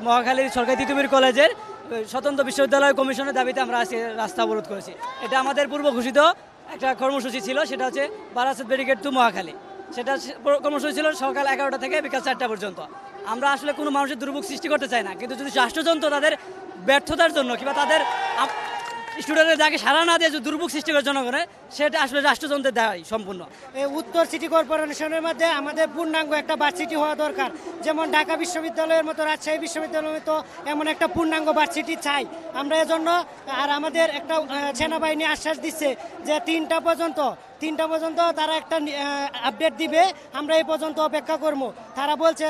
মহাখালীর সরকারি তিতুমির কলেজের স্বতন্ত্র বিশ্ববিদ্যালয় কমিশনের দাবিতে আমরা আজকে রাস্তা অবরোধ করেছি। এটা আমাদের পূর্ব ঘোষিত একটা কর্মসূচি ছিল, সেটা হচ্ছে বারাসত ব্যারিকেড টু মহাখালী। সেটা কর্মসূচি ছিল সকাল 11টা থেকে বিকাল 4টা পর্যন্ত। আমরা আসলে কোনো মানুষের দুর্ভোগ সৃষ্টি করতে চাই না, কিন্তু যদি রাষ্ট্রযন্ত্র তাদের ব্যর্থতার জন্য কিংবা তাদের স্টুডেন্টদের যাকে সারা না দিয়ে দুর্ভোগ সৃষ্টি করে জনগণের, সেটা আসলে রাষ্ট্রযন্ত্রের দায় সম্পূর্ণ। এই উত্তর সিটি কর্পোরেশনের মধ্যে আমাদের পূর্ণাঙ্গ একটা ভার্সিটি হওয়া দরকার, যেমন ঢাকা বিশ্ববিদ্যালয়ের মতো, রাজশাহী বিশ্ববিদ্যালয়ের মতো এমন একটা পূর্ণাঙ্গ ভার্সিটি চাই আমরা এজন্য। আর আমাদের একটা সেনাবাহিনী আশ্বাস দিচ্ছে যে 3টা পর্যন্ত তারা একটা আপডেট দিবে, আমরা এই পর্যন্ত অপেক্ষা করবো। তারা বলছে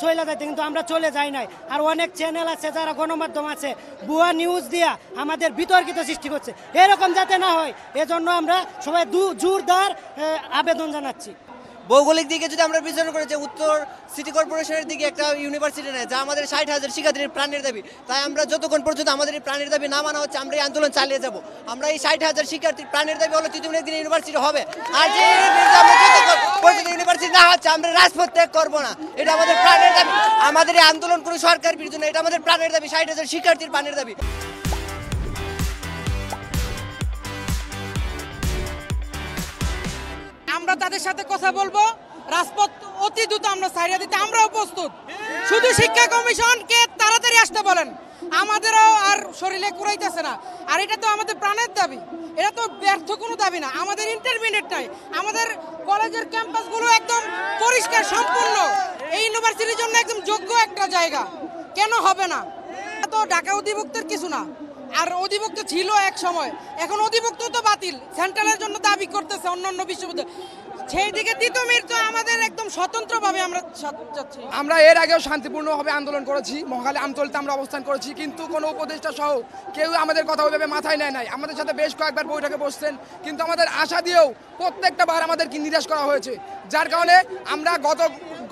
চলে যাইতে, কিন্তু আমরা চলে যাই নাই। আর অনেক চ্যানেল আছে, যারা গণমাধ্যম আছে, ভুয়া নিউজ দিয়া আমাদের বিতর্কিত সৃষ্টি করছে। এরকম যাতে না হয় এজন্য আমরা সবাই জোরদার আবেদন জানাচ্ছি। ভৌগোলিক দিকে যদি আমরা বিবেচনা করি যে উত্তর সিটি কর্পোরেশনের দিকে একটা ইউনিভার্সিটি নেই, যা আমাদের 60,000 শিক্ষার্থীর প্রাণের দাবি, তাই আমরা যতক্ষণ পর্যন্ত আমাদের এই প্রাণের দাবি না মানা হচ্ছে আমরা এই আন্দোলন চালিয়ে যাব। আমরা এই 60,000 শিক্ষার্থীর প্রাণের দাবি হলো তিতুমির একদিন ইউনিভার্সিটি হবে, আর যে ইউনিভার্সিটি না হচ্ছে আমরা রাজপথ ত্যাগ করবো না। এটা আমাদের প্রাণের দাবি। আমাদের এই আন্দোলন কোনো সরকার বিরোধী না, এটা আমাদের প্রাণের দাবি, 60,000 শিক্ষার্থীর প্রাণের দাবি। আমরা তাদের সাথে কথা বলবো, রাজপথ অতি দ্রুত আমরা ছাড়িয়ে দিতে আমরাও প্রস্তুত। শুধু শিক্ষা কমিশনকে তাড়াতাড়ি আসতে বলেন, আমাদেরও আর শরীরে কুড়াইতেছে না। আর এটা তো আমাদের প্রাণের দাবি, এটা তো ব্যর্থ কোনো দাবি না। আমাদের ইন্টারমিডিয়েট নাই, আমাদের কলেজের ক্যাম্পাসগুলো একদম পরিষ্কার সম্পূর্ণ, এই ইউনিভার্সিটির জন্য একদম যোগ্য একটা জায়গা। কেন হবে না? তো ঢাকা অধিভুক্তের কিছু না, আর অধিভুক্ত ছিল এক সময়, এখন অধিভুক্ত তো বাতিল, সেন্ট্রালের জন্য দাবি করতেছে অন্যান্য বিশ্ববিদ্যালয়। সেই দিকে তিতুমির তো আমাদের একদম স্বতন্ত্রভাবে আমরা যাচ্ছি। আমরা এর আগেও শান্তিপূর্ণভাবে আন্দোলন করেছি, মহাখালী আমতলিতে আমরা অবস্থান করেছি, কিন্তু কোনো উপদেষ্টা সহ কেউ আমাদের কথা ওইভাবে মাথায় নেয় নাই। আমাদের সাথে বেশ কয়েকবার বৈঠকে বসছেন, কিন্তু আমাদের আশা দিয়েও প্রত্যেকটা বার আমাদেরকে নিরাশ করা হয়েছে। যার কারণে আমরা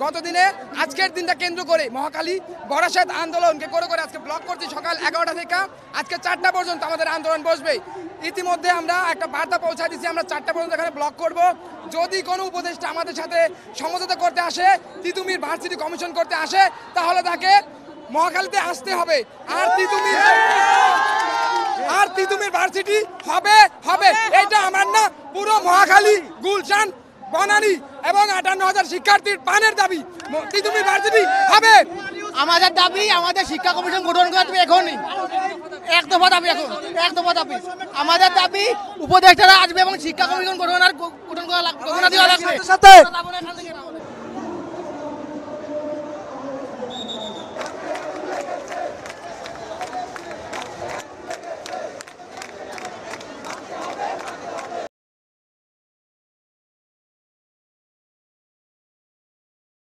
গত দিনে আজকের দিনটা কেন্দ্র করে মহাখালী বরাসাত আন্দোলনকে করে আজকে ব্লক করছি। সকাল 11টা থেকে আজকে 4টা পর্যন্ত আমাদের আন্দোলন বসবে। ইতিমধ্যে আমরা একটা বার্তা পৌঁছায় দিচ্ছি, আমরা 4টা পর্যন্ত এখানে ব্লক করব। যদি কোনো উপদেষ্টা আমাদের সাথে সমঝোতা করতে আসে, তিতুমির ভার্সিটি কমিশন করতে আসে, তাহলে তাকে মহাখালীতে আসতে হবে। আর তিতুমির ভার্সিটি হবে। এটা আমার না, পুরো মহাখালী, গুলশান, বনানী এবং 58,000 শিক্ষার্থীর প্রাণের দাবি, তিতুমির ভার্সিটি হবে। আমাদের দাবি, আমাদের শিক্ষা কমিশন গঠন করা হবে এখনই। এক দফা দাবি, আমাদের দাবি উপদেষ্টারা আসবে এবং শিক্ষা কমিশন গঠন করা লাগবে।